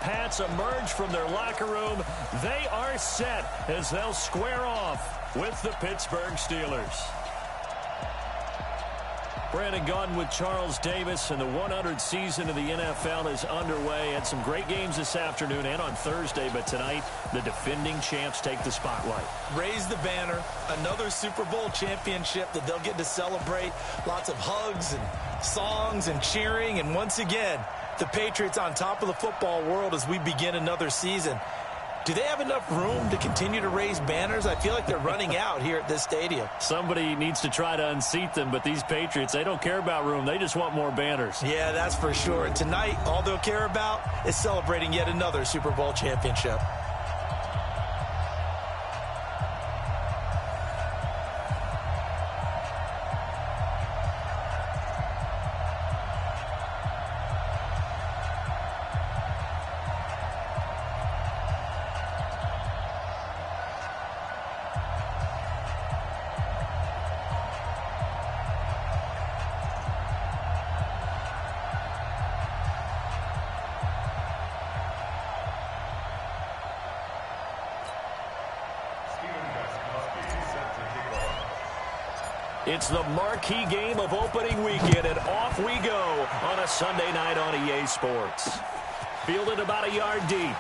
Pats emerge from their locker room. They are set as they'll square off with the Pittsburgh Steelers. Brandon Gaudin with Charles Davis, and the 100th season of the NFL is underway. Had some great games this afternoon and on Thursday, but tonight the defending champs take the spotlight. Raise the banner, another Super Bowl championship that they'll get to celebrate. Lots of hugs and songs and cheering, and once again, the Patriots on top of the football world as we begin another season. Do they have enough room to continue to raise banners? I feel like they're running out here at this stadium. Somebody needs to try to unseat them, but these Patriots, they don't care about room. They just want more banners. Yeah, that's for sure. And tonight, all they'll care about is celebrating yet another Super Bowl championship. It's the marquee game of opening weekend, and off we go on a Sunday night on EA Sports. Fielded about a yard deep.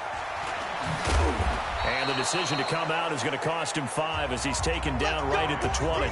And the decision to come out is going to cost him 5 as he's taken down right at the 20.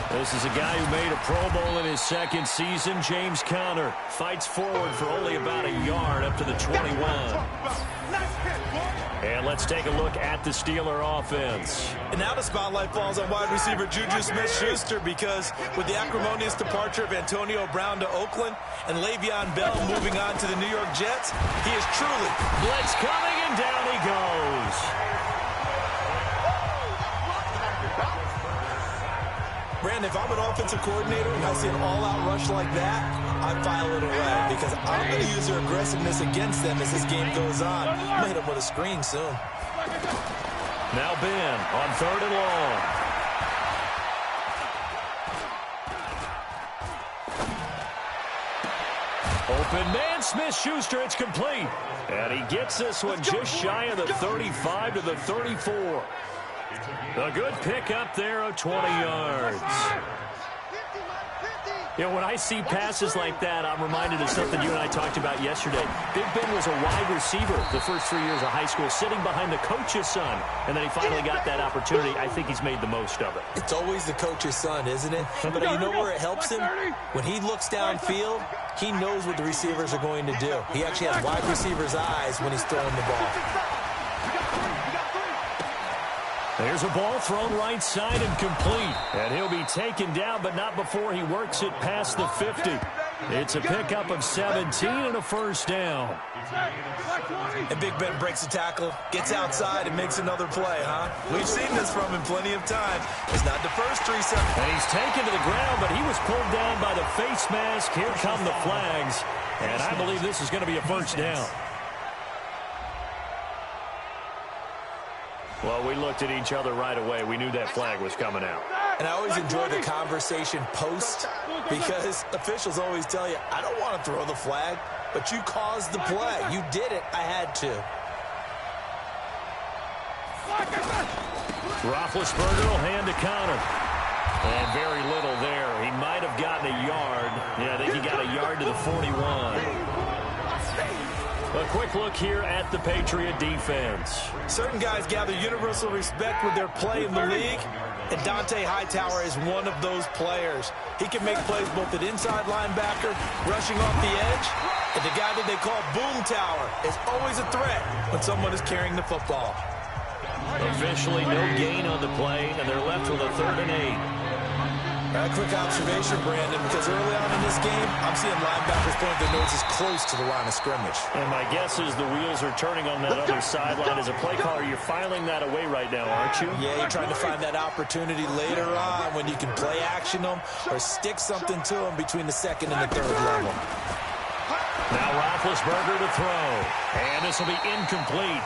This is a guy who made a Pro Bowl in his second season. James Conner fights forward for only about a yard up to the 21. And let's take a look at the Steeler offense. And now the spotlight falls on wide receiver Juju Smith-Schuster, because with the acrimonious departure of Antonio Brown to Oakland and Le'Veon Bell moving on to the New York Jets, he is truly... Blitz coming, and down he goes. Brandon, if I'm an offensive coordinator and I see an all-out rush like that, I file it away, because I'm going to use their aggressiveness against them as this game goes on. I'm going to hit them with a screen soon. Now Ben on 3rd and long. Open man, Smith-Schuster, it's complete. And he gets this one just shy of the 35 to the 34. A good pick up there of 20 yards. You know, when I see passes like that, I'm reminded of something you and I talked about yesterday. Big Ben was a wide receiver the first 3 years of high school, sitting behind the coach's son, and then he finally got that opportunity. I think he's made the most of it. It's always the coach's son, isn't it? But you know where it helps him? When he looks downfield, he knows what the receivers are going to do. He actually has wide receivers' eyes when he's throwing the ball. There's a ball thrown right side and complete. And he'll be taken down, but not before he works it past the 50. It's a pickup of 17 and a first down. And Big Ben breaks a tackle, gets outside, and makes another play, huh? We've seen this from him plenty of time. It's not the first 3 seconds. And he's taken to the ground, but he was pulled down by the face mask. Here come the flags. And I believe this is going to be a first down. Well, we looked at each other right away. We knew that flag was coming out. And I always enjoy the conversation post, because officials always tell you, I don't want to throw the flag, but you caused the play. You did it. I had to. Roethlisberger will hand to Conner. And very little there. He might have gotten a yard. Yeah, I think he got a yard to the 41. A quick look here at the Patriot defense. Certain guys gather universal respect with their play in the league, and Dante Hightower is one of those players. He can make plays both at inside linebacker, rushing off the edge, and the guy that they call Boom Tower is always a threat when someone is carrying the football. Officially no gain on the play, and they're left with a 3rd and 8. A quick observation, Brandon, because early on in this game, I'm seeing linebackers point their noses close to the line of scrimmage. And my guess is the wheels are turning on that other sideline. As a play caller, you're filing that away right now, aren't you? Yeah, you're trying to find that opportunity later on when you can play action them or stick something to them between the second and the third level. Now Roethlisberger to throw. And this will be incomplete.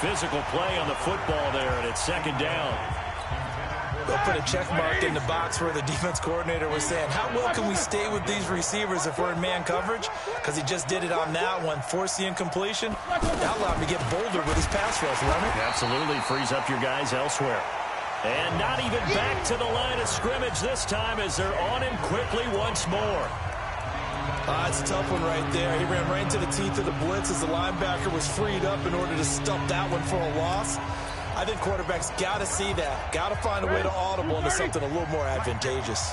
Physical play on the football there, and it's second down. They'll put a check mark in the box where the defense coordinator was saying, how well can we stay with these receivers if we're in man coverage? Because he just did it on that one, forced the incompletion. That allowed him to get bolder with his pass rush, Leonard. Absolutely, frees up your guys elsewhere. And not even back to the line of scrimmage this time as they're on him quickly once more. It's a tough one right there. He ran right into the teeth of the blitz as the linebacker was freed up in order to stump that one for a loss. I think quarterbacks got to see that. Got to find a way to audible into something a little more advantageous.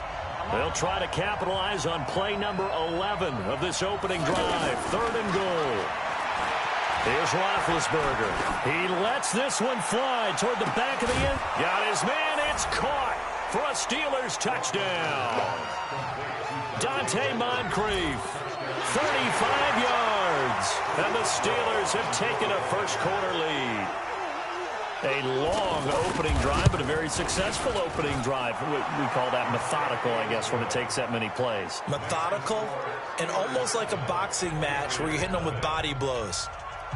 They'll try to capitalize on play number 11 of this opening drive. 3rd and goal. Here's Roethlisberger. He lets this one fly toward the back of the end. Got his man. It's caught for a Steelers touchdown. Dante Moncrief, 35 yards. And the Steelers have taken a first-quarter lead. A long opening drive, but a very successful opening drive. We call that methodical, I guess, when it takes that many plays. Methodical and almost like a boxing match where you're hitting them with body blows.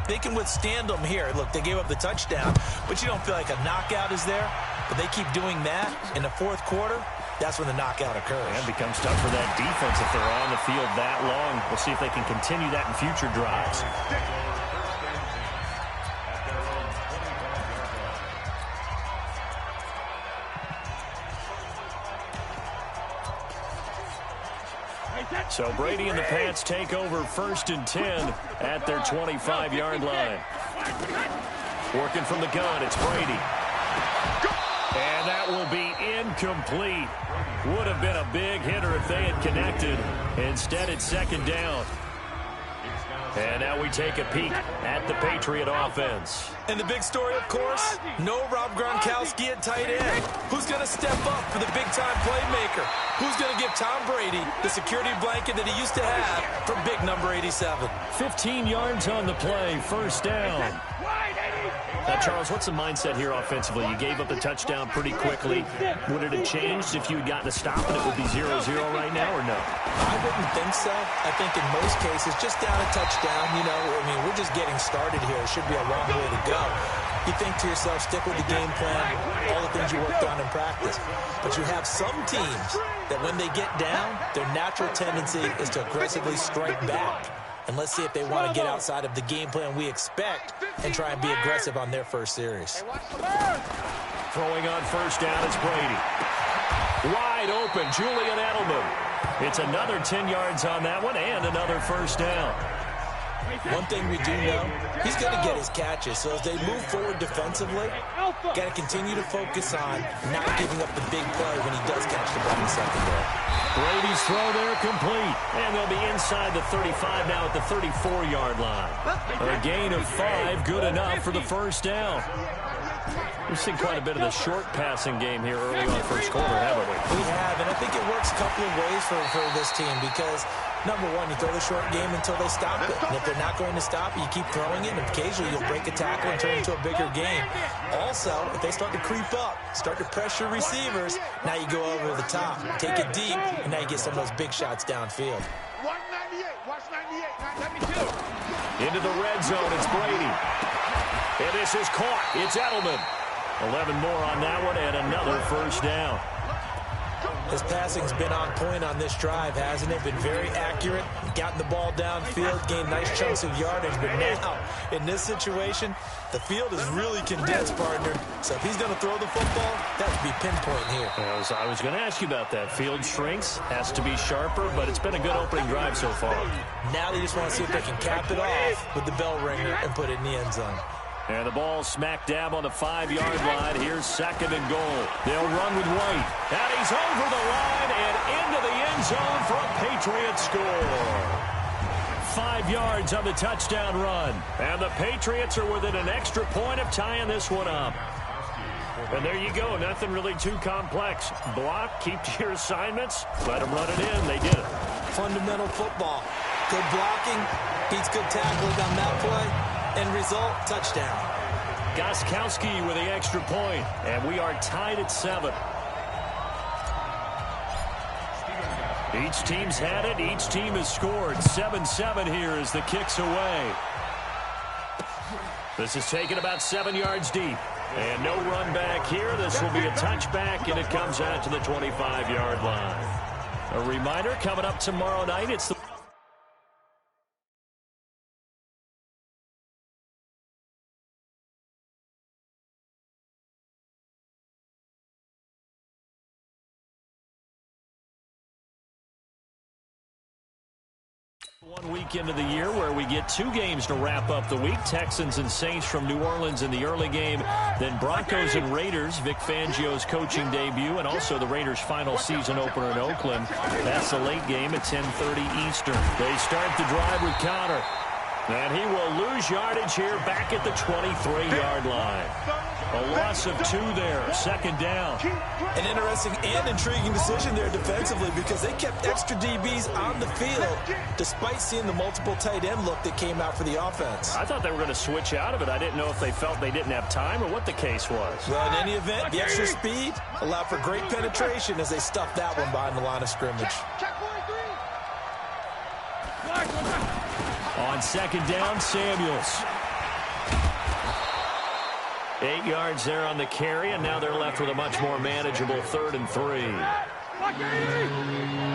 They can withstand them here. Look, they gave up the touchdown, but you don't feel like a knockout is there. But they keep doing that in the fourth quarter. That's when the knockout occurs. And it becomes tough for that defense if they're on the field that long. We'll see if they can continue that in future drives. So Brady and the Pats take over 1st and 10 at their 25-yard line. Working from the gun, it's Brady. And that will be incomplete. Would have been a big hitter if they had connected. Instead, it's 2nd down. And now we take a peek at the Patriot offense. And the big story, of course, no Rob Gronkowski at tight end. Who's going to step up for the big-time playmaker? Who's going to give Tom Brady the security blanket that he used to have from big number 87? 15 yards on the play, 1st down. Now, Charles, what's the mindset here offensively? You gave up the touchdown pretty quickly. Would it have changed if you had gotten a stop and it would be 0-0 right now, or no? I wouldn't think so. I think in most cases, just down a touchdown, you know, I mean, we're just getting started here. It should be a long way to go. You think to yourself, stick with the game plan, all the things you worked on in practice. But you have some teams that when they get down, their natural tendency is to aggressively strike back. And let's see if they want to get outside of the game plan we expect and try and be aggressive on their first series. Throwing on 1st down, it's Brady. Wide open, Julian Edelman. It's another 10 yards on that one and another 1st down. One thing we do know, he's going to get his catches. So as they move forward defensively, got to continue to focus on not giving up the big play when he does catch the ball in the secondary. Brady's throw there complete. And they'll be inside the 35 now at the 34-yard line. A gain of 5, good enough for the 1st down. We've seen quite a bit of the short passing game here early on 1st quarter, haven't we? We have, and I think it works a couple of ways for this team because, number one, you throw the short game until they stop it. And if they're not going to stop it, you keep throwing it, and occasionally you'll break a tackle and turn it into a bigger game. Also, if they start to creep up, start to pressure receivers, now you go over the top, take it deep, and now you get some of those big shots downfield. Watch 98. Into the red zone, it's Brady. And this is caught. It's Edelman. 11 more on that one and another 1st down. His passing's been on point on this drive, hasn't it? Been very accurate, gotten the ball downfield, gained nice chunks of yardage. But now, in this situation, the field is really condensed, partner. So if he's going to throw the football, that would be pinpoint here. I was going to ask you about that. Field shrinks, has to be sharper, but it's been a good opening drive so far. Now they just want to see if they can cap it off with the bell ringer and put it in the end zone. And the ball smack dab on the 5-yard line. Here's 2nd and goal. They'll run with White. And he's over the line and into the end zone for a Patriot score. 5 yards on the touchdown run. And the Patriots are within an extra point of tying this one up. And there you go. Nothing really too complex. Block, keep to your assignments, let them run it in. They did it. Fundamental football. Good blocking, beats good tackling on that play. End result, touchdown. Gostkowski with the extra point. And we are tied at 7. Each team's had it. Each team has scored. 7-7 here as the kick's away. This is taken about 7 yards deep. And no run back here. This will be a touchback, and it comes out to the 25-yard line. A reminder, coming up tomorrow night, it's the one week into the year where we get 2 games to wrap up the week. Texans and Saints from New Orleans in the early game. Then Broncos and Raiders, Vic Fangio's coaching debut, and also the Raiders' final season opener in Oakland. That's the late game at 10:30 Eastern. They start the drive with Connor. And he will lose yardage here back at the 23-yard line. A loss of 2 there. 2nd down. An interesting and intriguing decision there defensively because they kept extra DBs on the field despite seeing the multiple tight end look that came out for the offense. I thought they were going to switch out of it. I didn't know if they felt they didn't have time or what the case was. Well, in any event, the extra speed allowed for great penetration as they stuffed that one behind the line of scrimmage. On 2nd down, Samuels. 8 yards there on the carry, and now they're left with a much more manageable 3rd and 3.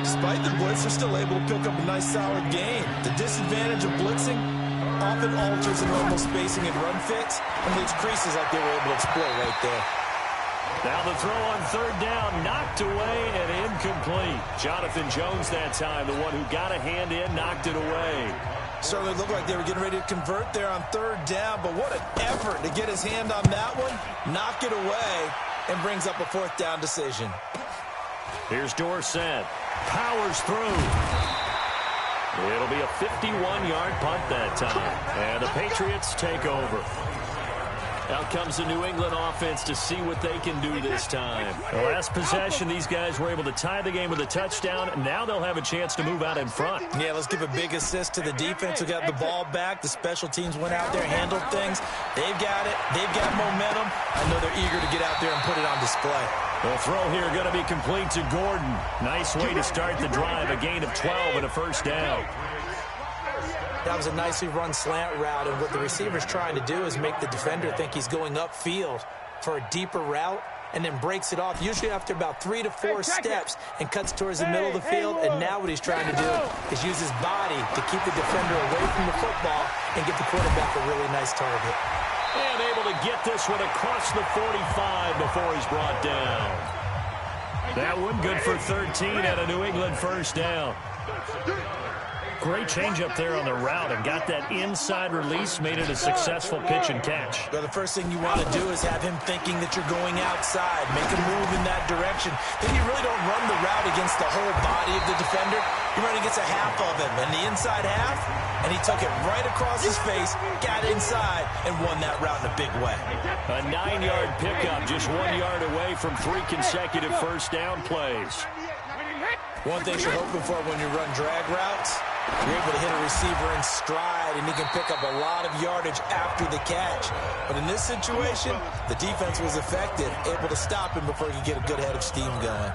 Despite the blitz, they're still able to pick up a nice, solid gain. The disadvantage of blitzing often alters the normal spacing and run fits and leaves creases like they were able to exploit right there. Now the throw on 3rd down, knocked away and incomplete. Jonathan Jones that time, the one who got a hand in, knocked it away. Certainly looked like they were getting ready to convert there on 3rd down, but what an effort to get his hand on that one, knock it away, and brings up a 4th down decision. Here's Dorsett. Powers through. It'll be a 51-yard punt that time. And the Patriots take over. Out comes the New England offense to see what they can do this time. The last possession, these guys were able to tie the game with a touchdown. Now they'll have a chance to move out in front. Yeah, let's give a big assist to the defense who got the ball back. The special teams went out there, handled things. They've got it. They've got momentum. I know they're eager to get out there and put it on display. The throw here going to be complete to Gordon. Nice way to start the drive. A gain of 12 and a 1st down. That was a nicely run slant route, and what the receiver's trying to do is make the defender think he's going upfield for a deeper route and then breaks it off, usually after about 3 to 4 steps, and cuts towards the middle of the field. And now what he's trying to do is use his body to keep the defender away from the football and get the quarterback a really nice target. And able to get this one across the 45 before he's brought down. That one good for 13 at a New England 1st down. Great change up there on the route and got that inside release, made it a successful pitch and catch. Well, the first thing you want to do is have him thinking that you're going outside, make a move in that direction. Then you really don't run the route against the whole body of the defender. You run against a half of him, and the inside half, and he took it right across his face, got inside, and won that route in a big way. A 9-yard pickup, just 1 yard away from 3 consecutive 1st down plays. One thing you're hoping for when you run drag routes, you're able to hit a receiver in stride, and he can pick up a lot of yardage after the catch. But in this situation, the defense was effective, able to stop him before he could get a good head of steam going.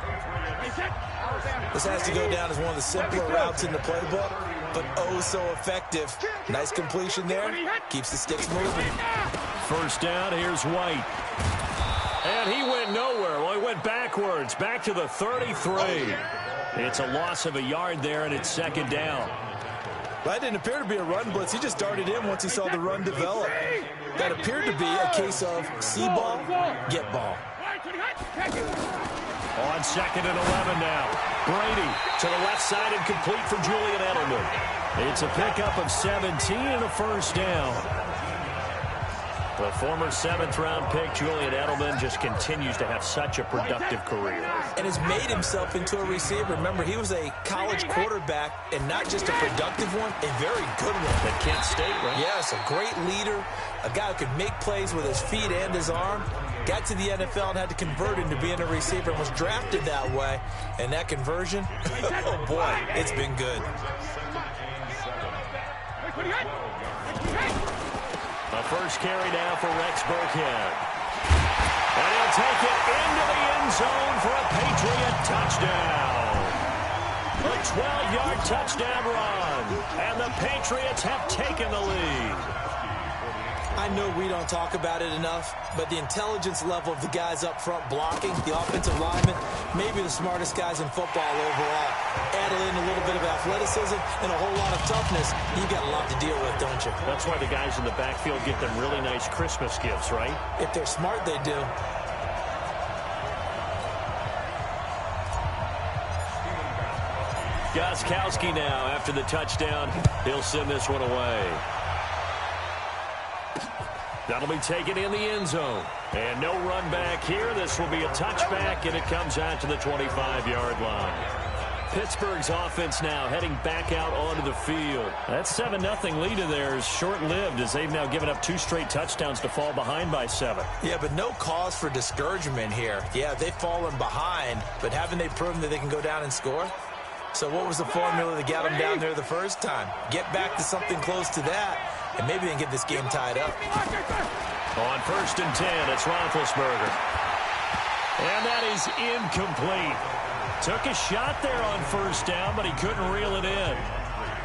This has to go down as one of the simpler routes in the playbook, but oh so effective. Nice completion there. Keeps the sticks moving. 1st down, here's White. And he went nowhere. Well, he went backwards, back to the 33. It's a loss of a yard there, and it's 2nd down. That didn't appear to be a run blitz. He just darted in once he saw the run develop. That appeared to be a case of see ball, get ball. On 2nd and 11 now. Brady to the left side and complete for Julian Edelman. It's a pickup of 17 and a 1st down. The former 7th-round pick, Julian Edelman, just continues to have such a productive career. And has made himself into a receiver. Remember, he was a college quarterback, and not just a productive one, a very good one. At Kent State, right? Yes, a great leader, a guy who could make plays with his feet and his arm. got to the NFL and had to convert into being a receiver and was drafted that way. And that conversion, oh boy, it's been good. A first carry now for Rex Burkhead. And he'll take it into the end zone for a Patriot touchdown. A 12-yard touchdown run. And the Patriots have taken the lead. I know we don't talk about it enough, but the intelligence level of the guys up front blocking, the offensive linemen, maybe the smartest guys in football overall. Add in a little bit of athleticism and a whole lot of toughness, you got a lot to deal with, don't you? That's why the guys in the backfield get them really nice Christmas gifts, right? If they're smart, they do. Gostkowski now after the touchdown. He'll send this one away. That'll be taken in the end zone. And no run back here. This will be a touchback, and it comes out to the 25-yard line. Pittsburgh's offense now heading back out onto the field. That 7-0 lead of theirs short-lived as they've now given up 2 straight touchdowns to fall behind by 7. Yeah, but no cause for discouragement here. Yeah, they've fallen behind, but haven't they proven that they can go down and score? So what was the formula that got them down there the first time? Get back to something close to that, and maybe they can get this game tied up. On 1st and 10, it's Roethlisberger. And that is incomplete. Took a shot there on 1st down, but he couldn't reel it in.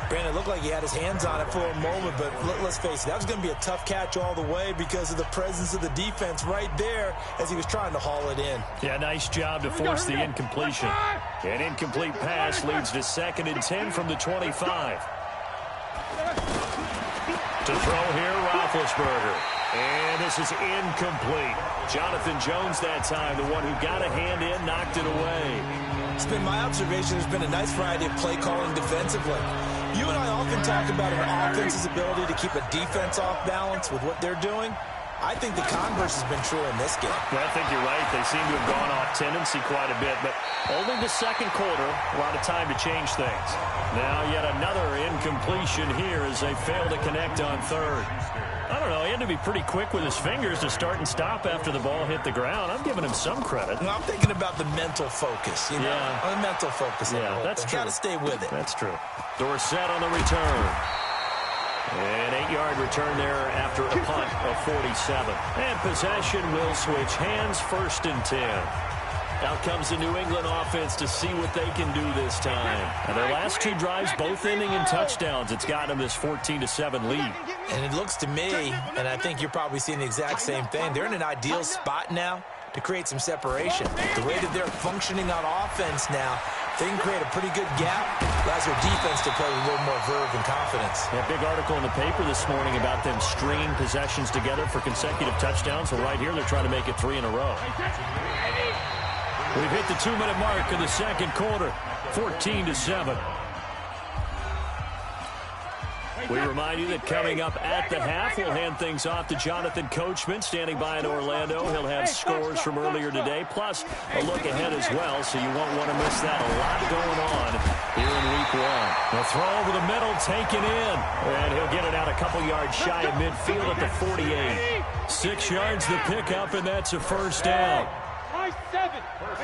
Brandon, it looked like he had his hands on it for a moment, but let's face it, that was going to be a tough catch all the way because of the presence of the defense right there as he was trying to haul it in. Yeah, nice job to force the incompletion. An incomplete pass leads to 2nd and 10 from the 25. To throw here, Roethlisberger. And this is incomplete. Jonathan Jones that time, the one who got a hand in, knocked it away. It's been my observation there's been a nice variety of play calling defensively. You and I often talk about an offense's ability to keep a defense off balance with what they're doing. I think the converse has been true in this game. Well, I think you're right. They seem to have gone off tendency quite a bit, but only the 2nd quarter, a lot of time to change things. Now yet another incompletion here as they fail to connect on 3rd. I don't know, he had to be pretty quick with his fingers to start and stop after the ball hit the ground. I'm giving him some credit. Well, I'm thinking about the mental focus, you know? Yeah. The mental focus. Yeah, that's true. Got to stay with it. That's true. Dorsett on the return. An 8-yard return there after a punt of 47. And possession will switch hands, 1st and 10. Out comes the New England offense to see what they can do this time. And their last 2 drives, both ending in touchdowns. It's gotten them this 14-7 lead. And it looks to me, and I think you're probably seeing the exact same thing, they're in an ideal spot now to create some separation. The way that they're functioning on offense now, they can create a pretty good gap. Allows their defense to play with a little more verve and confidence. A big article in the paper this morning about them stringing possessions together for consecutive touchdowns. So right here, they're trying to make it 3 in a row. We've hit the 2-minute mark of the 2nd quarter, 14-7. We remind you that coming up at the half, we'll hand things off to Jonathan Coachman, standing by in Orlando. He'll have scores from earlier today, plus a look ahead as well, so you won't want to miss that. A lot going on here in Week 1. The throw over the middle, taken in, and he'll get it out a couple yards shy of midfield at the 48. 6 yards the pickup, and that's a 1st down.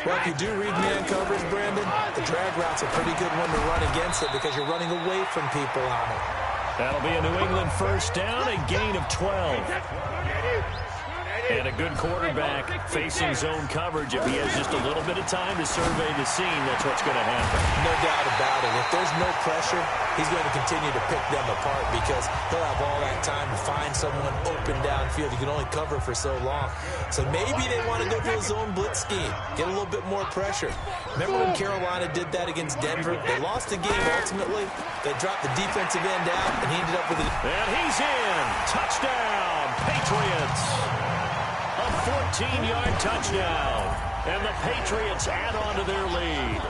Well, if you do read man coverage, Brandon, the drag route's a pretty good one to run against it because you're running away from people on it. That'll be a New England 1st down, a gain of 12. And a good quarterback facing zone coverage. If he has just a little bit of time to survey the scene, that's what's going to happen. No doubt about it. If there's no pressure, he's going to continue to pick them apart because he'll have all that time to find someone open downfield. He can only cover for so long. So maybe they want to go to a zone blitz scheme, get a little bit more pressure. Remember when Carolina did that against Denver? They lost the game ultimately. They dropped the defensive end out, and he ended up with it. And he's in. Touchdown, Patriots. A 14-yard touchdown. And the Patriots add on to their lead.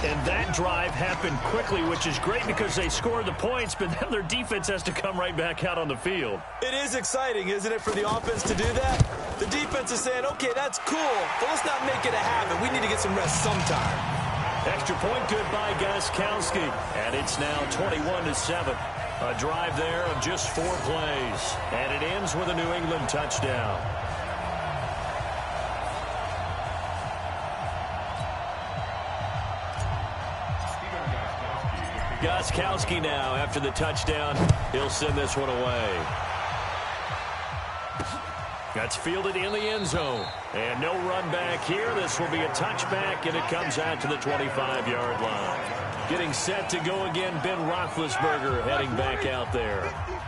And that drive happened quickly, which is great because they scored the points, but then their defense has to come right back out on the field. It is exciting, isn't it, for the offense to do that? The defense is saying, okay, that's cool, but let's not make it a habit. We need to get some rest sometime. Extra point good by Gostkowski. And it's now 21-7. A drive there of just 4 plays. And it ends with a New England touchdown. Gostkowski now after the touchdown. He'll send this one away. That's fielded in the end zone. And no run back here. This will be a touchback, and it comes out to the 25-yard line. Getting set to go again, Ben Roethlisberger heading back out there.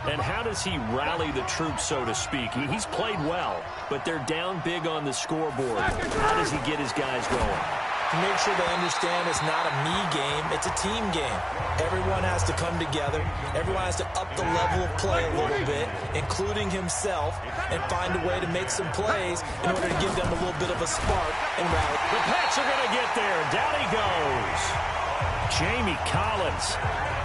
And how does he rally the troops, so to speak? He's played well, but they're down big on the scoreboard. How does he get his guys going? To make sure they understand it's not a me game, it's a team game. Everyone has to come together. Everyone has to up the level of play a little bit, including himself, and find a way to make some plays in order to give them a little bit of a spark and rally. The Pats are going to get there. Down he goes. Jamie Collins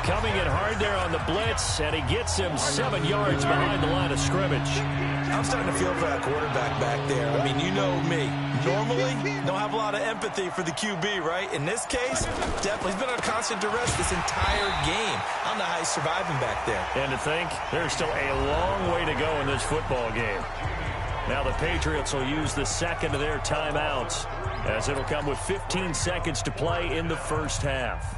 coming in hard there on the blitz, and he gets him 7 yards behind the line of scrimmage. I'm starting to feel for that quarterback back there. I mean, you know me. Normally, don't have a lot of empathy for the QB, right? In this case, definitely. He's been under constant duress this entire game. I don't know how he's surviving back there. And to think, there's still a long way to go in this football game. Now the Patriots will use the second of their timeouts, as it'll come with 15 seconds to play in the first half.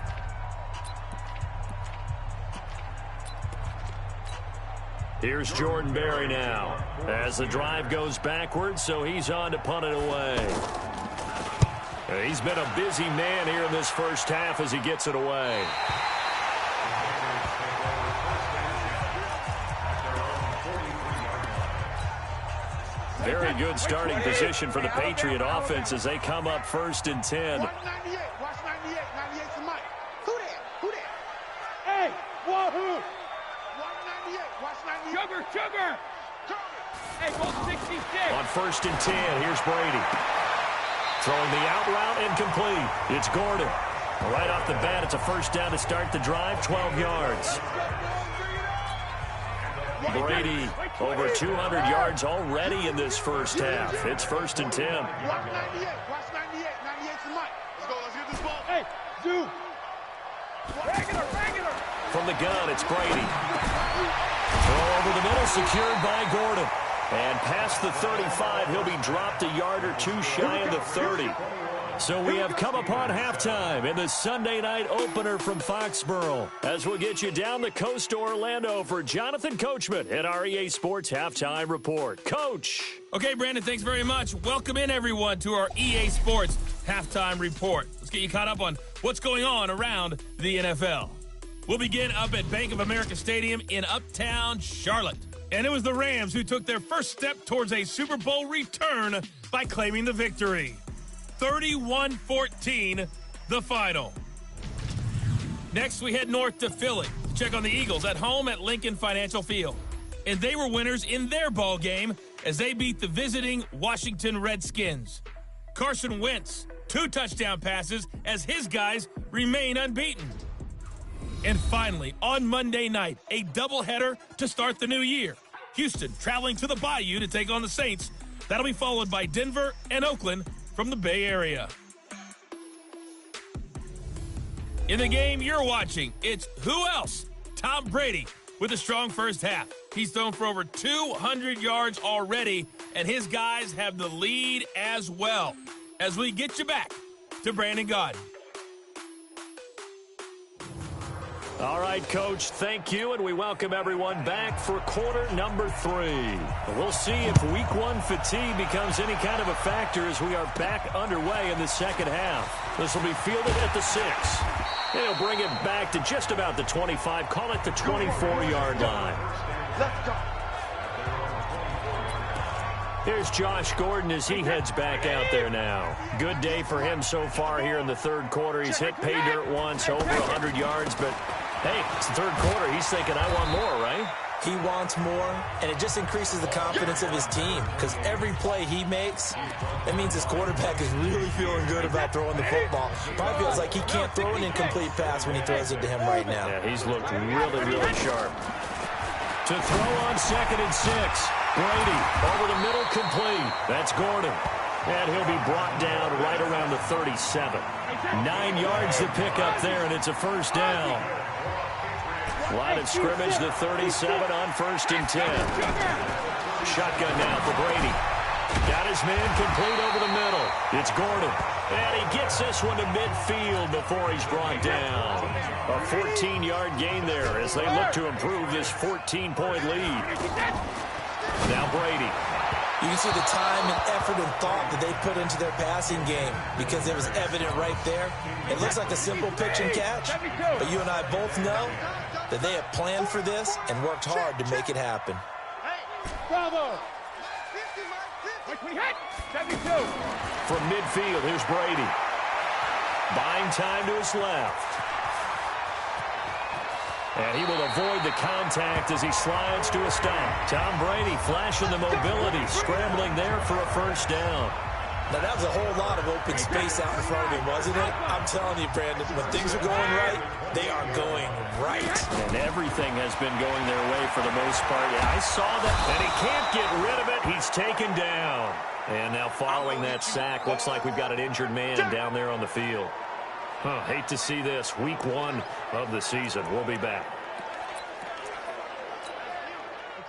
Here's Jordan Berry now as the drive goes backwards, so he's on to punt it away. He's been a busy man here in this first half as he gets it away. Very good starting position for the Patriot offense as they come up 1st and 10. Watch 98. Watch 98. 98's the mic. Who there? Who there? Hey, wahoo! Watch 98. Watch 98. Sugar! Hey, ball 66. On 1st and 10, here's Brady. Throwing the out route, incomplete. It's Gordon. Right off the bat, it's a first down to start the drive, 12 yards. Brady over 200 yards already in this first half. It's 1st and 10. Watch 98. Watch 98. 98's the mic. Let's go. Let's get this ball. Hey, dude. Regular. From the gun, it's Brady. Throw over the middle, secured by Gordon. And past the 35, he'll be dropped a yard or two shy of the 30. So we have come upon halftime in the Sunday night opener from Foxborough, as we'll get you down the coast to Orlando for Jonathan Coachman at our EA Sports Halftime Report. Coach. Okay, Brandon, thanks very much. Welcome in, everyone, to our EA Sports Halftime Report. Let's get you caught up on what's going on around the NFL. We'll begin up at Bank of America Stadium in Uptown Charlotte. And it was the Rams who took their first step towards a Super Bowl return by claiming the victory. 31-14, the final. Next, we head north to Philly to check on the Eagles at home at Lincoln Financial Field. And they were winners in their ball game as they beat the visiting Washington Redskins. Carson Wentz, 2 touchdown passes as his guys remain unbeaten. And finally, on Monday night, a doubleheader to start the new year. Houston traveling to the Bayou to take on the Saints. That'll be followed by Denver and Oakland from the Bay Area. In the game you're watching, it's who else? Tom Brady with a strong first half. He's thrown for over 200 yards already, and his guys have the lead as well. As we get you back to Brandon Gaudin. All right, Coach, thank you, and we welcome everyone back for quarter number 3. We'll see if Week 1 fatigue becomes any kind of a factor as we are back underway in the second half. This will be fielded at the 6. And he'll bring it back to just about the 25, call it the 24-yard line. Let's go. Here's Josh Gordon as he heads back out there now. Good day for him so far here in the third quarter. He's hit pay dirt once, over 100 yards, but hey, it's the third quarter. He's thinking, I want more, right? He wants more, and it just increases the confidence of his team because every play he makes, that means his quarterback is really feeling good about throwing the football. Probably feels like he can't throw an incomplete pass when he throws it to him right now. Yeah, he's looked really sharp. To throw on 2nd and 6. Brady over the middle, complete. That's Gordon. And he'll be brought down right around the 37. 9 yards to pick up there, and it's a first down. Line of scrimmage, the 37 on 1st and 10. Shotgun now for Brady. Got his man complete over the middle. It's Gordon. And he gets this one to midfield before he's brought down. A 14-yard gain there as they look to improve this 14-point lead. Now Brady. You can see the time and effort and thought that they put into their passing game because it was evident right there. It looks like a simple pitch and catch, but you and I both know that they have planned for this and worked hard to make it happen. Bravo. From midfield, here's Brady. Buying time to his left. And he will avoid the contact as he slides to a stop. Tom Brady flashing the mobility, scrambling there for a first down. Now, that was a whole lot of open space out in front of him, wasn't it? I'm telling you, Brandon, when things are going right, they are going right. And everything has been going their way for the most part. Yeah, I saw that. And he can't get rid of it. He's taken down. And now following that sack, looks like we've got an injured man down there on the field. Hate to see this. Week 1 of the season. We'll be back.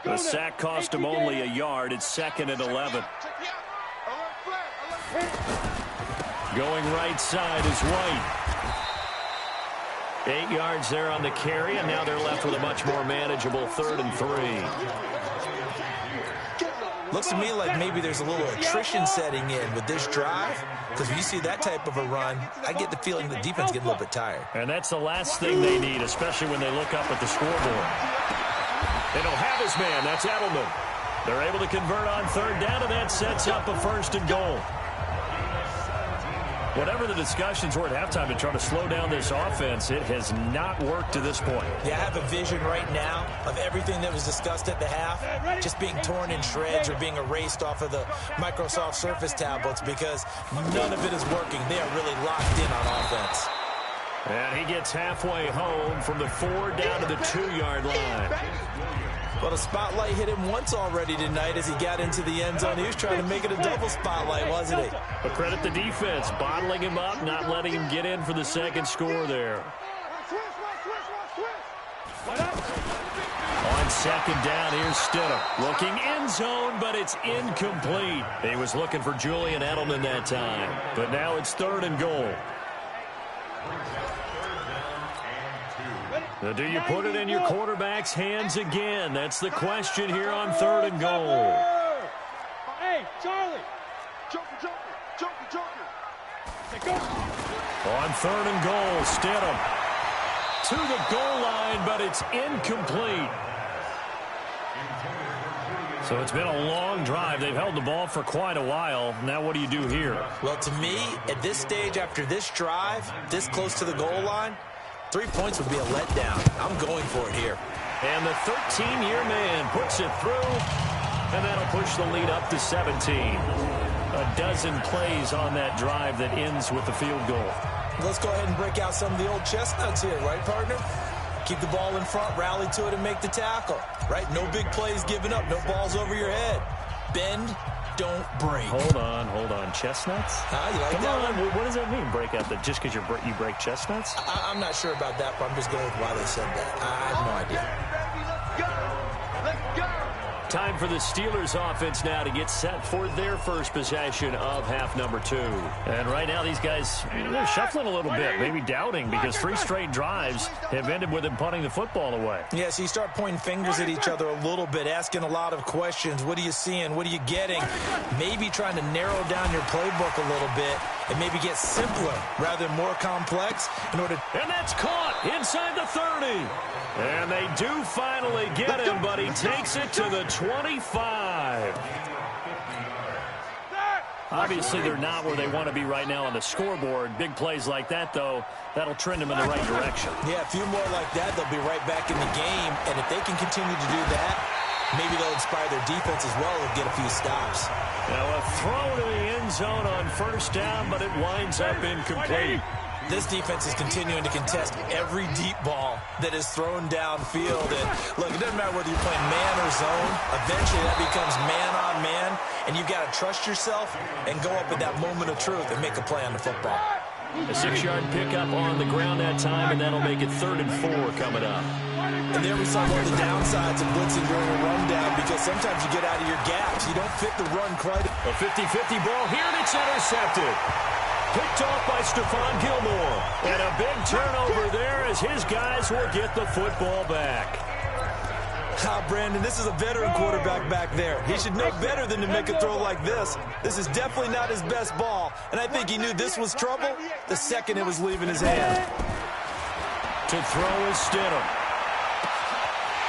The sack cost him only a yard. It's 2nd and 11. Going right side is White. 8 yards there on the carry, and now they're left with a much more manageable 3rd and 3. Looks to me like maybe there's a little attrition setting in with this drive, because when you see that type of a run, I get the feeling the defense getting a little bit tired. And that's the last thing they need, especially when they look up at the scoreboard. They don't have his man. That's Edelman. They're able to convert on 3rd down, and that sets up a 1st and goal. Whatever the discussions were at halftime to try to slow down this offense, it has not worked to this point. Yeah, I have a vision right now of everything that was discussed at the half just being torn in shreds or being erased off of the Microsoft Surface tablets because none of it is working. They are really locked in on offense. And he gets halfway home from the 4 down to the 2-yard line. Well, the spotlight hit him once already tonight as he got into the end zone. He was trying to make it a double spotlight, wasn't he? But credit the defense, bottling him up, not letting him get in for the 2nd score there. On 2nd down, here's Stidham. Looking end zone, but it's incomplete. He was looking for Julian Edelman that time. But now it's 3rd and goal. Now, do you put it in your quarterback's hands again? That's the question here on 3rd and goal. Hey, Charlie. Joker. Go. On 3rd and goal, Stidham to the goal line, but it's incomplete. So it's been a long drive. They've held the ball for quite a while. Now what do you do here? Well, to me, at this stage after this drive, this close to the goal line, 3 points would be a letdown. I'm going for it here. And the 13-year man puts it through, and that'll push the lead up to 17. A dozen plays on that drive that ends with the field goal. Let's go ahead and break out some of the old chestnuts here, right, partner? Keep the ball in front, rally to it, and make the tackle, right? No big plays given up, no balls over your head. Bend, don't break. Hold on. Chestnuts? You like Come that on. one? What does that mean, break out? Just because you break chestnuts? I'm not sure about that, but I'm just going with why they said that. I have no idea. Let's go. Time for the Steelers offense now to get set for their first possession of half number 2. And right now these guys, they're shuffling a little bit, maybe doubting because 3 straight drives have ended with them punting the football away. Yeah, so you start pointing fingers at each other a little bit, asking a lot of questions. What are you seeing? What are you getting? Maybe trying to narrow down your playbook a little bit and maybe get simpler rather than more complex in order. And that's caught inside the 30. And they do finally get him, but he takes it to the 25. Obviously, they're not where they want to be right now on the scoreboard. Big plays like that, though, that'll trend them in the right direction. Yeah, a few more like that, they'll be right back in the game. And if they can continue to do that, maybe they'll inspire their defense as well and get a few stops. Now, a throw to the end zone on 1st down, but it winds up incomplete. This defense is continuing to contest every deep ball that is thrown downfield. And look, it doesn't matter whether you're playing man or zone. Eventually, that becomes man on man, and you've got to trust yourself and go up at that moment of truth and make a play on the football. A 6-yard pickup on the ground that time, and that'll make it 3rd and 4 coming up. And there we saw one of the downsides of blitzing during a rundown, because sometimes you get out of your gaps. You don't fit the run quite. A 50-50 ball here, and it's intercepted. Picked off by Stephon Gilmore. And a big turnover there as his guys will get the football back. Brandon, this is a veteran quarterback back there. He should know better than to make a throw like this. This is definitely not his best ball, and I think he knew this was trouble the second it was leaving his hand. To throw is Stidham.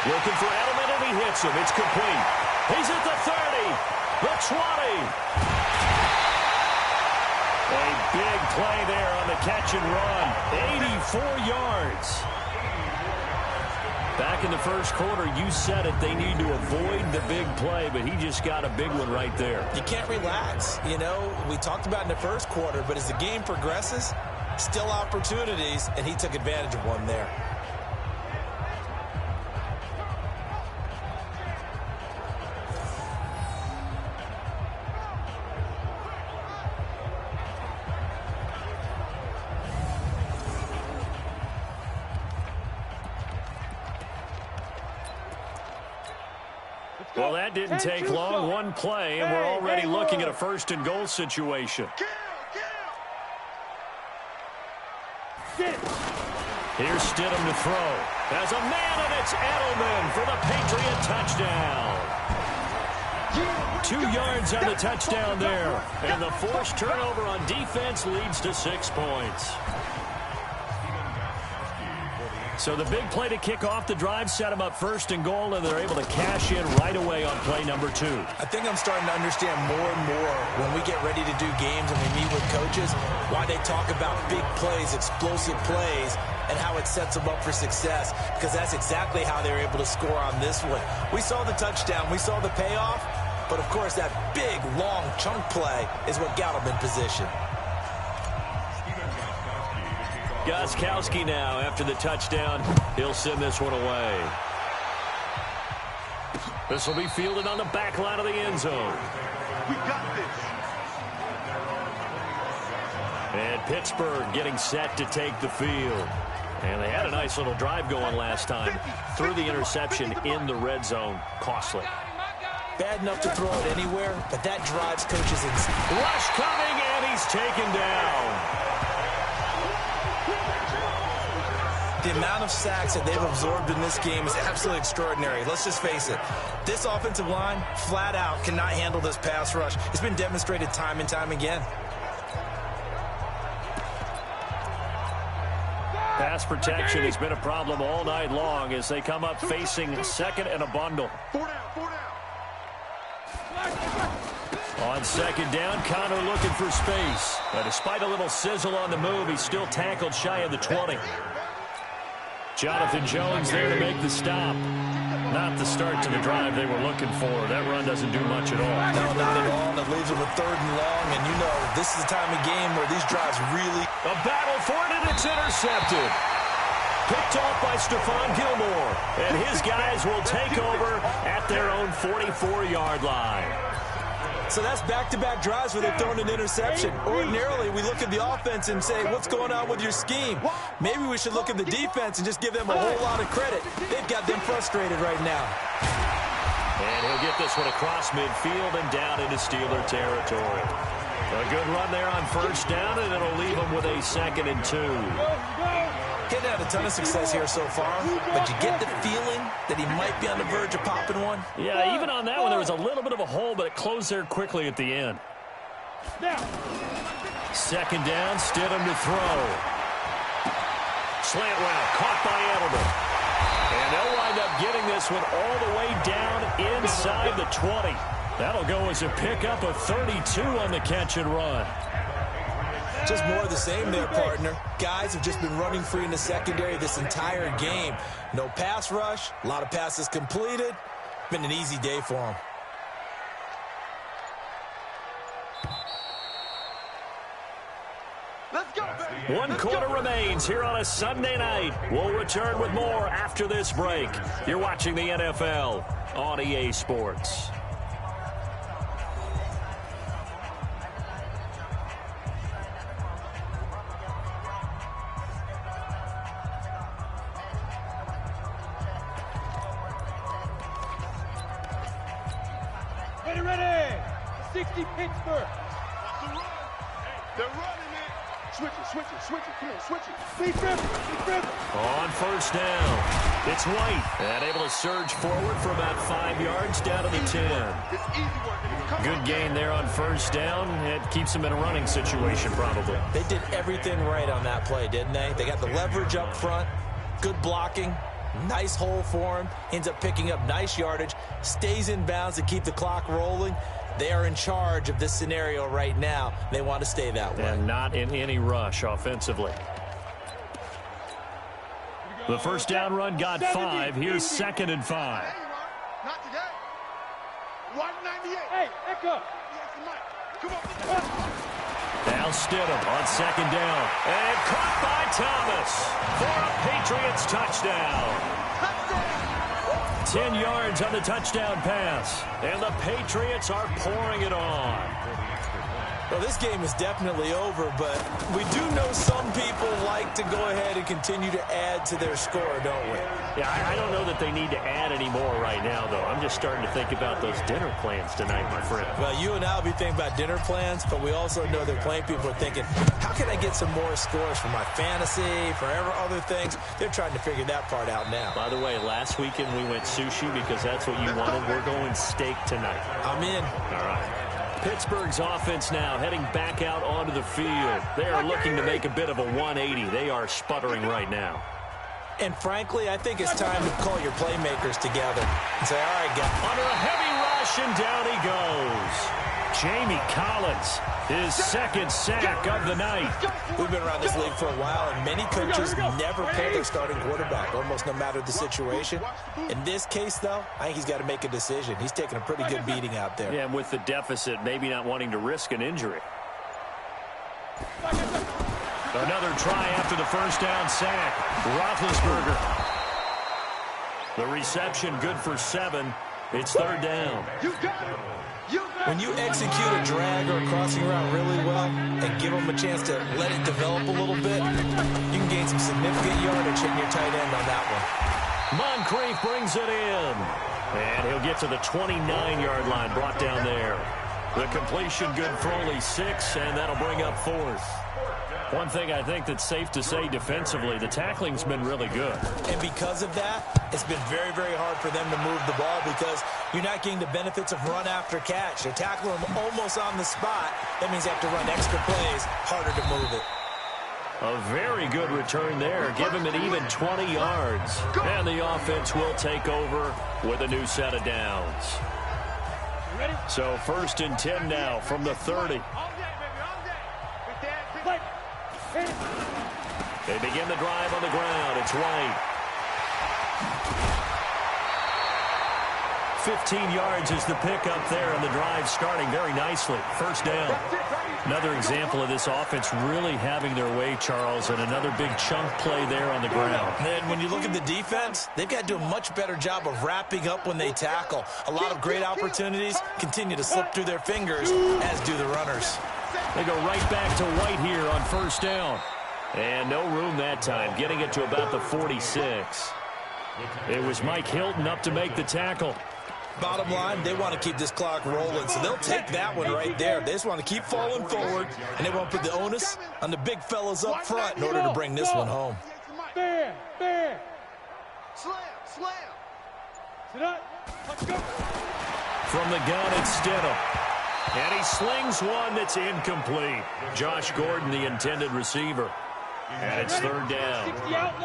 Looking for Edelman, and he hits him. It's complete. He's at the 30, the 20. A big play there on the catch and run. 84 yards. Back in the first quarter, you said it, they need to avoid the big play, but he just got a big one right there. You can't relax. You know, we talked about in the first quarter, but as the game progresses, still opportunities, and he took advantage of one there. Well, that didn't take long. One play, and we're already looking at a first-and-goal situation. Here's Stidham to throw. As a man, and it's Edelman for the Patriot touchdown. 2 yards on the touchdown there. And the forced turnover on defense leads to 6 points. So the big play to kick off the drive set them up first and goal, and they're able to cash in right away on play number 2. I think I'm starting to understand more and more when we get ready to do games and we meet with coaches, why they talk about big plays, explosive plays, and how it sets them up for success, because that's exactly how they were able to score on this one. We saw the touchdown, we saw the payoff, but of course that big, long chunk play is what got them in position. Gostkowski now after the touchdown. He'll send this one away. This will be fielded on the back line of the end zone. We got this. And Pittsburgh getting set to take the field. And they had a nice little drive going last time. Threw the interception in the red zone. Costly. Bad enough to throw it anywhere, but that drives coaches insane. Rush coming, and he's taken down. The amount of sacks that they've absorbed in this game is absolutely extraordinary. Let's just face it. This offensive line, flat out, cannot handle this pass rush. It's been demonstrated time and time again. Pass protection has been a problem all night long as they come up facing second and a bundle. 4 down, 4 down. On second down, Connor looking for space. But despite a little sizzle on the move, he's still tackled shy of the 20. Jonathan Jones there to make the stop. Not the start to the drive they were looking for. That run doesn't do much at all. No, not at all. And it leaves them with 3rd and long. And you know, this is the time of game where these drives really... A battle for it, and it's intercepted. Picked off by Stephon Gilmore. And his guys will take over at their own 44-yard line. So that's back-to-back drives where they've thrown an interception. Ordinarily, we look at the offense and say, what's going on with your scheme? Maybe we should look at the defense and just give them a whole lot of credit. They've got them frustrated right now. And he'll get this one across midfield and down into Steeler territory. A good run there on first down, and it'll leave them with a 2nd and 2. Getting had a ton of success here so far, but you get the feeling that he might be on the verge of popping one. Yeah, even on that one, there was a little bit of a hole, but it closed there quickly at the end. Second down, Stidham to throw. Slant route, caught by Edelman. And they'll wind up getting this one all the way down inside the 20. That'll go as a pickup of 32 on the catch and run. Just more of the same there, partner. Guys have just been running free in the secondary this entire game. No pass rush, a lot of passes completed. Been an easy day for them. Let's go, baby. One quarter remains here on a Sunday night. We'll return with more after this break. You're watching the NFL on EA Sports. 60 Pittsburgh. They're running, man. Switch it. Come on, switch it. Be driven. On first down, it's White. And able to surge forward for about 5 yards down to the 10. It's easy work. Good gain there on first down. It keeps them in a running situation, probably. They did everything right on that play, didn't they? They got the leverage up front, good blocking, nice hole for him, ends up picking up nice yardage, stays in bounds to keep the clock rolling. They are in charge of this scenario right now. They want to stay that way. And not in any rush offensively. The first down run got 5. Here's 2nd and 5. Not today. 198. Hey, Echo. Come on. Now Stidham on 2nd down. And caught by Thomas for a Patriots touchdown. 10 yards on the touchdown pass. And the Patriots are pouring it on. Well, this game is definitely over, but we do know some people like to go ahead and continue to add to their score, don't we? Yeah, I don't know that they need to add any more right now, though. I'm just starting to think about those dinner plans tonight, my friend. Well, you and I will be thinking about dinner plans, but we also know that playing people are thinking, how can I get some more scores for my fantasy, for other things? They're trying to figure that part out now. By the way, last weekend we went sushi because that's what you wanted. We're going steak tonight. I'm in. All right. Pittsburgh's offense now heading back out onto the field. They are looking to make a bit of a 180. They are sputtering right now. And frankly, I think it's time to call your playmakers together and say, all right, guys. Under a heavy rush, and down he goes. Jamie Collins, his 2nd sack of the night. We've been around this league for a while, and many coaches never pull their starting quarterback, almost no matter the situation. In this case, though, I think he's got to make a decision. He's taking a pretty good beating out there. Yeah, and with the deficit, maybe not wanting to risk an injury. Another try after the first down sack. Roethlisberger. The reception good for 7. It's 3rd down. When you execute a drag or a crossing route really well and give them a chance to let it develop a little bit, you can gain some significant yardage hitting your tight end on that one. Moncrief brings it in. And he'll get to the 29-yard line, brought down there. The completion good for only 6, and that'll bring up 4th. One thing I think that's safe to say defensively, the tackling's been really good. And because of that, it's been very, very hard for them to move the ball because you're not getting the benefits of run after catch. They're tackling them almost on the spot. That means they have to run extra plays, harder to move it. A very good return there. Give him an even 20 yards. And the offense will take over with a new set of downs. So 1st and 10 now from the 30. They begin the drive on the ground. It's White. 15 yards is the pickup there, and the drive starting very nicely. 1st down. Another example of this offense really having their way, Charles, and another big chunk play there on the ground. And when you look at the defense, they've got to do a much better job of wrapping up when they tackle. A lot of great opportunities continue to slip through their fingers, as do the runners. They go right back to White here on 1st down. And no room that time, getting it to about the 46. It was Mike Hilton up to make the tackle. Bottom line, they want to keep this clock rolling, so they'll take that one right there. They just want to keep falling forward, and they want to put the onus on the big fellas up front in order to bring this one home. Slam. Sit up. Let's go. From the gun, it's Stidham. And he slings one that's incomplete. Josh Gordon, the intended receiver. And it's 3rd down.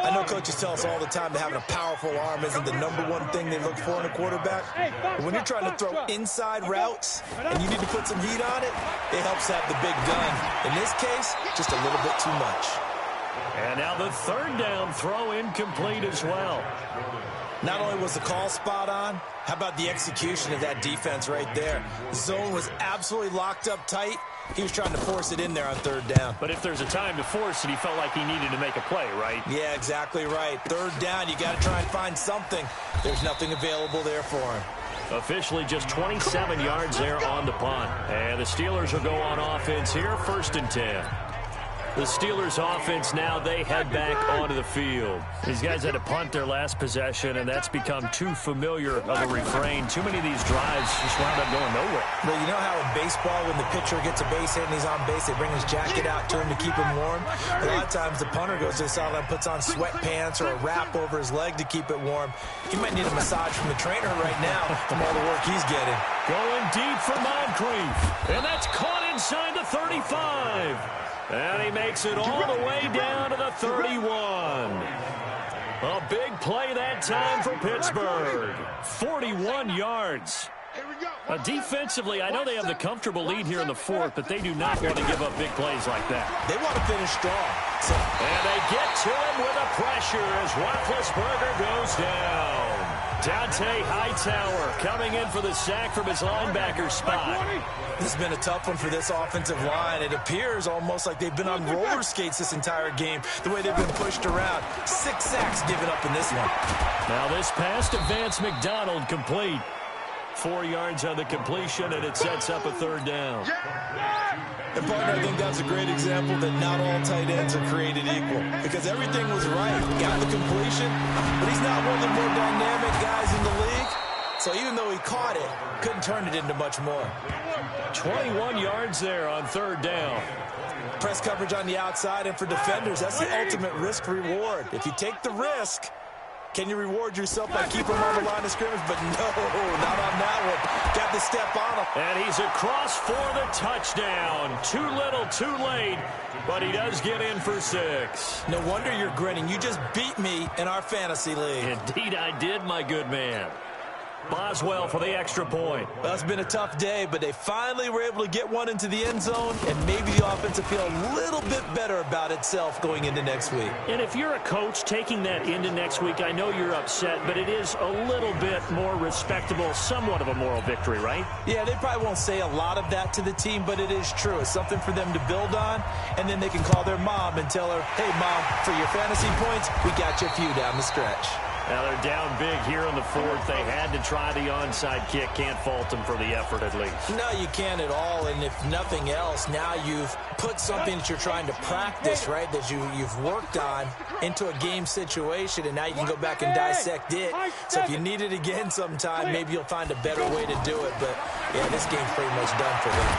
I know coaches tell us all the time that having a powerful arm isn't the #1 thing they look for in a quarterback. But when you're trying to throw inside routes and you need to put some heat on it, it helps have the big gun. In this case, just a little bit too much. And now the 3rd down throw incomplete as well. Not only was the call spot on, how about the execution of that defense right there? The zone was absolutely locked up tight. He was trying to force it in there on 3rd down. But if there's a time to force it, he felt like he needed to make a play, right? Yeah, exactly right. 3rd down, you got to try and find something. There's nothing available there for him. Officially just 27 yards there on the punt. And the Steelers will go on offense here, 1st and 10. The Steelers offense now, they head back onto the field. These guys had to punt their last possession, and that's become too familiar of a refrain. Too many of these drives just wound up going nowhere. Well, you know how in baseball, when the pitcher gets a base hit and he's on base, they bring his jacket out to him to keep him warm? A lot of times the punter goes to the sideline, puts on sweatpants or a wrap over his leg to keep it warm. He might need a massage from the trainer right now from all the work he's getting. Going deep for Moncrief, and that's caught inside the 35. And he makes it all the way down to the 31. A big play that time for Pittsburgh. 41 yards. Defensively, I know they have the comfortable lead here in the fourth, but they do not want to give up big plays like that. They want to finish strong. And they get to him with a pressure as Roethlisberger goes down. Dante Hightower coming in for the sack from his linebacker spot. This has been a tough one for this offensive line. It appears almost like they've been on roller skates this entire game, the way they've been pushed around. 6 sacks given up in this one. Now this pass to Vance McDonald complete. 4 yards on the completion, and it sets up a third down. And, partner, I think that's a great example that not all tight ends are created equal, because everything was right. Got the completion, but he's not one of the more dynamic guys in the league. So even though he caught it, couldn't turn it into much more. 21 yards there on third down. Press coverage on the outside, and for defenders, that's the ultimate risk-reward. If you take the risk, can you reward yourself by keeping him on the line of scrimmage? But no, not on that one. Got the step on him. And he's across for the touchdown. Too little, too late, but he does get in for 6. No wonder you're grinning. You just beat me in our fantasy league. Indeed I did, my good man. Boswell for the extra point. Well, it's been a tough day, but they finally were able to get one into the end zone, and maybe the offense will feel a little bit better about itself going into next week. And if you're a coach taking that into next week, I know you're upset, but it is a little bit more respectable, somewhat of a moral victory, right? Yeah, they probably won't say a lot of that to the team, but it is true. It's something for them to build on, and then they can call their mom and tell her, hey, Mom, for your fantasy points, we got you a few down the stretch. Now they're down big here in the fourth. They had to try the onside kick. Can't fault them for the effort at least. No, you can't at all. And if nothing else, now you've put something that you're trying to practice, right, that you've worked on into a game situation, and now you can go back and dissect it. So if you need it again sometime, maybe you'll find a better way to do it. But, yeah, this game's pretty much done for them.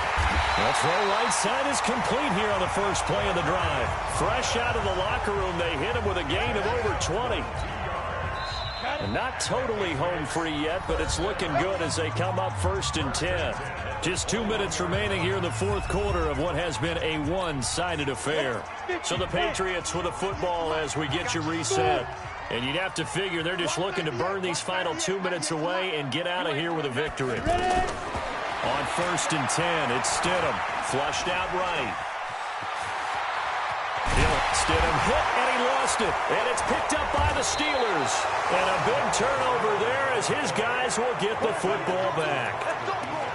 The throw right side is complete here on the first play of the drive. Fresh out of the locker room, they hit him with a gain of over 20. Not totally home free yet, but it's looking good as they come up 1st and 10. Just 2 minutes remaining here in the fourth quarter of what has been a one-sided affair. So the Patriots with the football as we get you reset. And you'd have to figure they're just looking to burn these final 2 minutes away and get out of here with a victory. On 1st and 10, it's Stidham. Flushed out right. Stidham hit, and he lost it. And it's picked up by the Steelers. And a big turnover there as his guys will get the football back.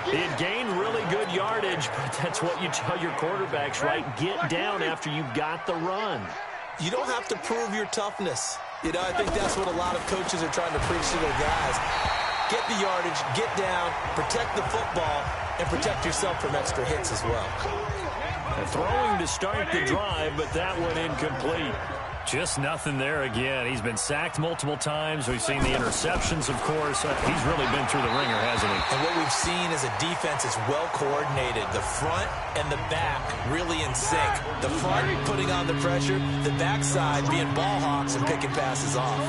It gained really good yardage, but that's what you tell your quarterbacks, right? Get down after you got the run. You don't have to prove your toughness. You know, I think that's what a lot of coaches are trying to preach to their guys. Get the yardage, get down, protect the football, and protect yourself from extra hits as well. Throwing to start the drive, but that one incomplete. Just nothing there again. He's been sacked multiple times. We've seen the interceptions, of course. He's really been through the ringer, hasn't he? And what we've seen is a defense that's well coordinated. The front and the back really in sync. The front putting on the pressure, the backside being ball hawks and picking passes off.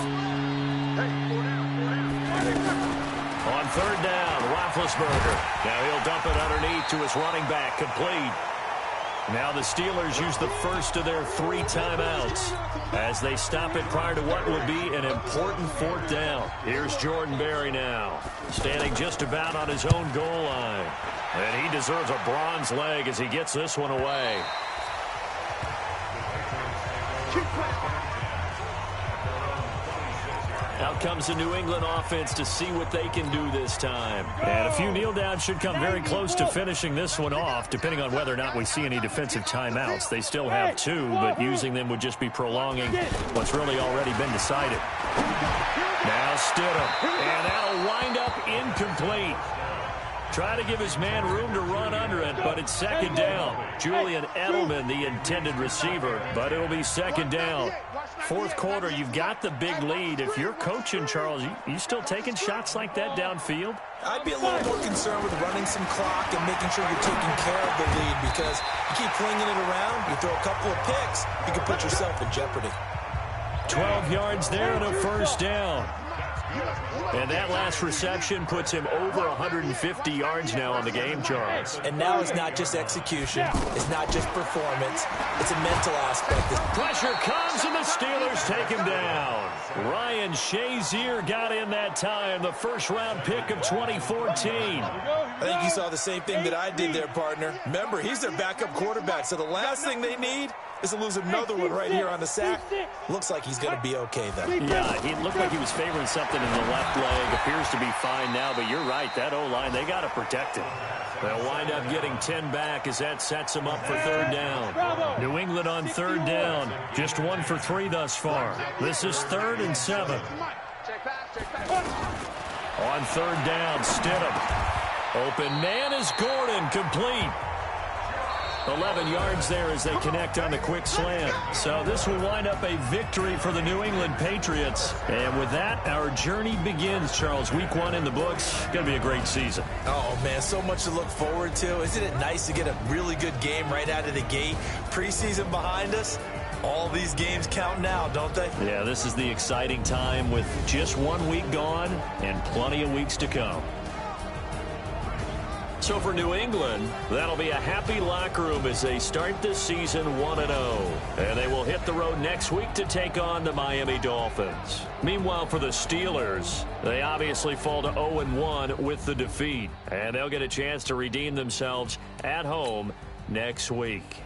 On 3rd down, Roethlisberger. Now he'll dump it underneath to his running back, complete. Now the Steelers use the first of their 3 timeouts as they stop it prior to what would be an important 4th down. Here's Jordan Berry now, standing just about on his own goal line. And he deserves a bronze leg as he gets this one away. Out comes the New England offense to see what they can do this time. And a few kneel downs should come very close to finishing this one off, depending on whether or not we see any defensive timeouts. They still have 2, but using them would just be prolonging what's really already been decided. Now Stidham, and that'll wind up incomplete. Try to give his man room to run under it, but it's second down. Julian Edelman, the intended receiver, but it'll be second down. Fourth quarter, you've got the big lead. If you're coaching, Charles, you still taking shots like that downfield? I'd be a little more concerned with running some clock and making sure you're taking care of the lead, because you keep flinging it around, you throw a couple of picks, you can put yourself in jeopardy. 12 yards there and a first down. And that last reception puts him over 150 yards now on the game, Charles. And now it's not just execution. It's not just performance. It's a mental aspect. Pressure comes, and the Steelers take him down. Ryan Shazier got in that time, the first-round pick of 2014. I think you saw the same thing that I did there, partner. Remember, he's their backup quarterback, so the last thing they need is to lose another one right here on the sack. Looks like he's going to be okay, though. Yeah, he looked like he was favoring something in the left leg. Appears to be fine now, but you're right. That O-line, they got to protect him. They'll wind up getting 10 back as that sets him up for third down. New England on third down. Just 1 for 3 thus far. This is 3rd and 7. On third down, Stidham. Open man is Gordon, complete. 11 yards there as they connect on the quick slant. So this will wind up a victory for the New England Patriots. And with that, our journey begins, Charles. Week 1 in the books. Going to be a great season. Oh, man, so much to look forward to. Isn't it nice to get a really good game right out of the gate? Preseason behind us. All these games count now, don't they? Yeah, this is the exciting time with just 1 week gone and plenty of weeks to come. So for New England, that'll be a happy locker room as they start this season 1-0. And they will hit the road next week to take on the Miami Dolphins. Meanwhile, for the Steelers, they obviously fall to 0-1 with the defeat. And they'll get a chance to redeem themselves at home next week.